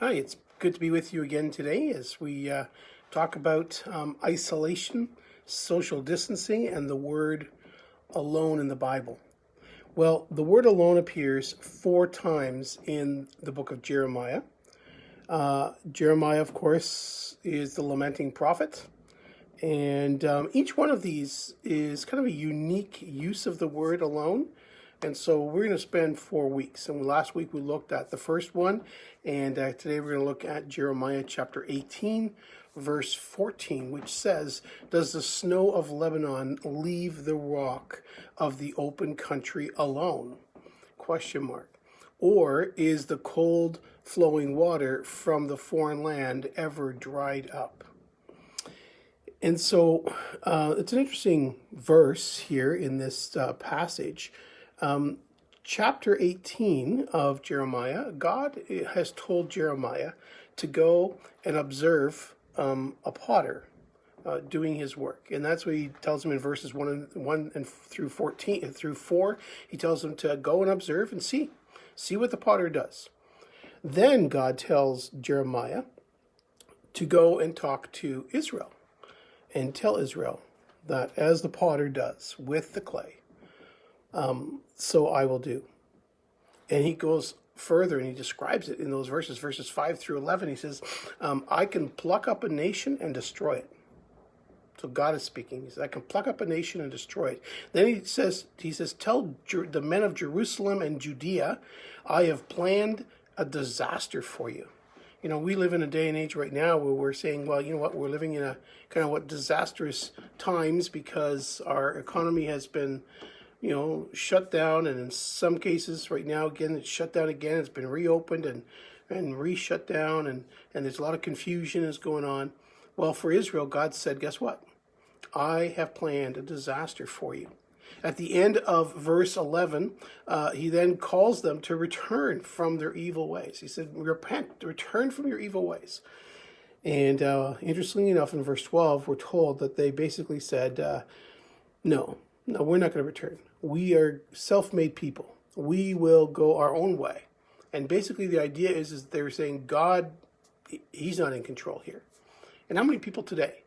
Hi, it's good to be with you again today as we talk about isolation, social distancing, and the word alone in the Bible. Well, the word alone appears 4 times in the book of Jeremiah. Jeremiah, of course, is the lamenting prophet. And each one of these is kind of a unique use of the word alone. And so we're going to spend 4 weeks. And last week we looked at the first one. And today we're going to look at Jeremiah chapter 18, verse 14, which says, "Does the snow of Lebanon leave the rock of the open country alone?" Question mark. "Or is the cold flowing water from the foreign land ever dried up?" And so it's an interesting verse here in this passage. Chapter 18 of Jeremiah, God has told Jeremiah to go and observe a potter doing his work. And that's what he tells him in verses 1 and through 14 and through 4. He tells him to go and observe and see what the potter does. Then God tells Jeremiah to go and talk to Israel and tell Israel that as the potter does with the clay, so I will do. And he goes further and he describes it in those verses 5 through 11. He says, I can pluck up a nation and destroy it. So God is speaking. He says, I can pluck up a nation and destroy it. Then he says, tell the men of Jerusalem and Judea, I have planned a disaster for you. You know, we live in a day and age right now where we're saying, well, you know what, we're living in a kind of disastrous times because our economy has been, shut down. And in some cases right now, again, it's shut down again. It's been reopened and re-shut down. And there's a lot of confusion is going on. Well, for Israel, God said, guess what? I have planned a disaster for you. At the end of verse 11, he then calls them to return from their evil ways. He said, repent, return from your evil ways. And interestingly enough, in verse 12, we're told that they basically said, no, we're not going to return. We are self-made people. We will go our own way. And basically the idea is they're saying, God, he's not in control here. And how many people today,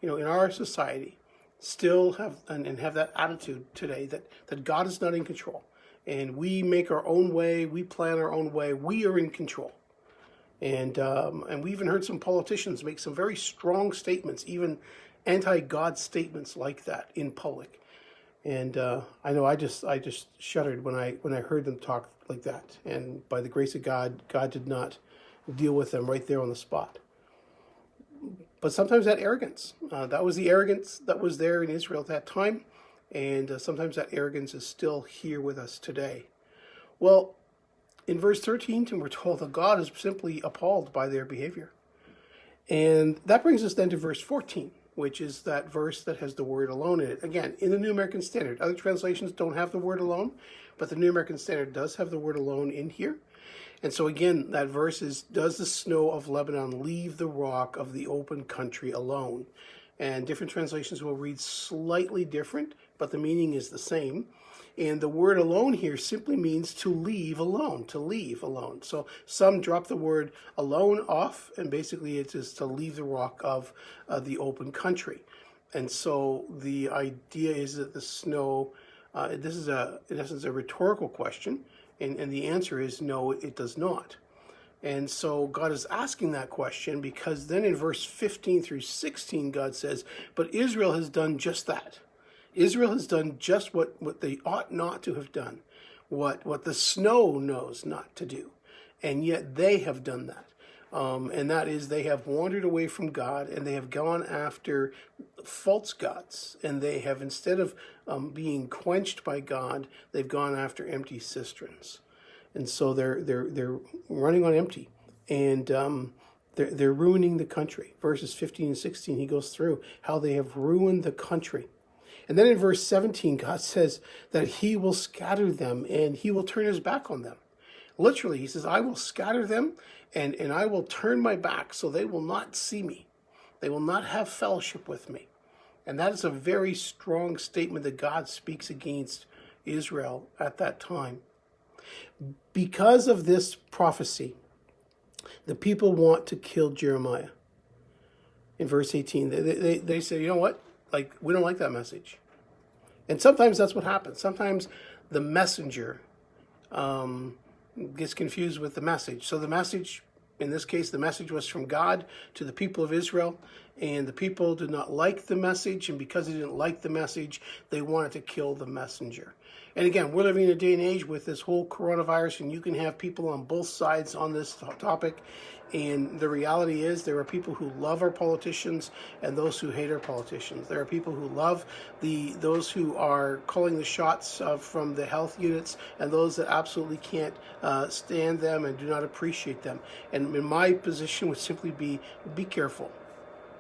in our society, still have that attitude today that God is not in control, and we make our own way, we plan our own way, we are in control, and we even heard some politicians make some very strong statements, even anti-God statements like that in public, and I know I just shuddered when I heard them talk like that, and by the grace of God, God did not deal with them right there on the spot. But sometimes that arrogance, that was the arrogance that was there in Israel at that time. And sometimes that arrogance is still here with us today. Well, in verse 13, we're told that God is simply appalled by their behavior. And that brings us then to verse 14, which is that verse that has the word alone in it. Again, in the New American Standard. Other translations don't have the word alone, but the New American Standard does have the word alone in here. And so again, that verse is, does the snow of Lebanon leave the rock of the open country alone? And different translations will read slightly different, but the meaning is the same. And the word alone here simply means to leave alone, to leave alone. So some drop the word alone off, and basically it is to leave the rock of the open country. And so the idea is that the snow, this is in essence a rhetorical question. And the answer is no, it does not. And so God is asking that question because then in verse 15 through 16, God says, but Israel has done just that. Israel has done just what they ought not to have done, what the snow knows not to do. And yet they have done that. And that is they have wandered away from God and they have gone after false gods. And they have, instead of being quenched by God, they've gone after empty cisterns. And so they're running on empty. And they're ruining the country. Verses 15 and 16, he goes through how they have ruined the country. And then in verse 17, God says that he will scatter them and he will turn his back on them. Literally, he says, I will scatter them and I will turn my back so they will not see me. They will not have fellowship with me. And that is a very strong statement that God speaks against Israel at that time. Because of this prophecy, The people want to kill Jeremiah. In verse 18, they say, you know what? Like, we don't like that message. And sometimes that's what happens. Sometimes the messenger gets confused with the message. So the message, in this case, the message was from God to the people of Israel, and the people did not like the message, and because they didn't like the message, they wanted to kill the messenger. And again, we're living in a day and age with this whole coronavirus, and you can have people on both sides on this topic. And the reality is there are people who love our politicians and those who hate our politicians. There are people who love those who are calling the shots from the health units and those that absolutely can't stand them and do not appreciate them. And in my position would simply be careful.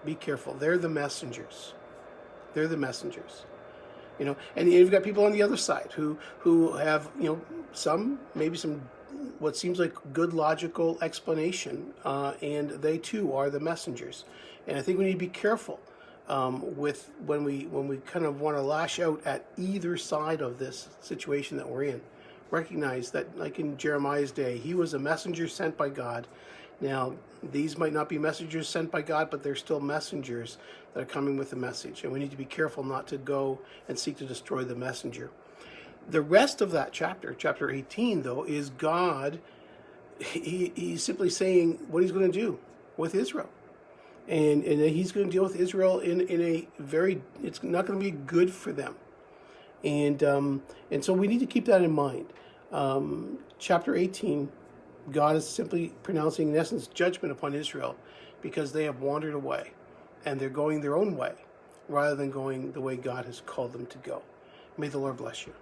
Be careful. They're the messengers. They're the messengers. And you've got people on the other side who have, maybe some what seems like good logical explanation, and they too are the messengers. And I think we need to be careful with when we kind of want to lash out at either side of this situation that we're in. Recognize that, like in Jeremiah's day, he was a messenger sent by God. Now, these might not be messengers sent by God, but they're still messengers that are coming with the message. And we need to be careful not to go and seek to destroy the messenger. The rest of that chapter 18, though, is God. He's simply saying what he's going to do with Israel. And he's going to deal with Israel in a very, it's not going to be good for them. And so we need to keep that in mind. Chapter 18, God is simply pronouncing, in essence, judgment upon Israel because they have wandered away and they're going their own way rather than going the way God has called them to go. May the Lord bless you.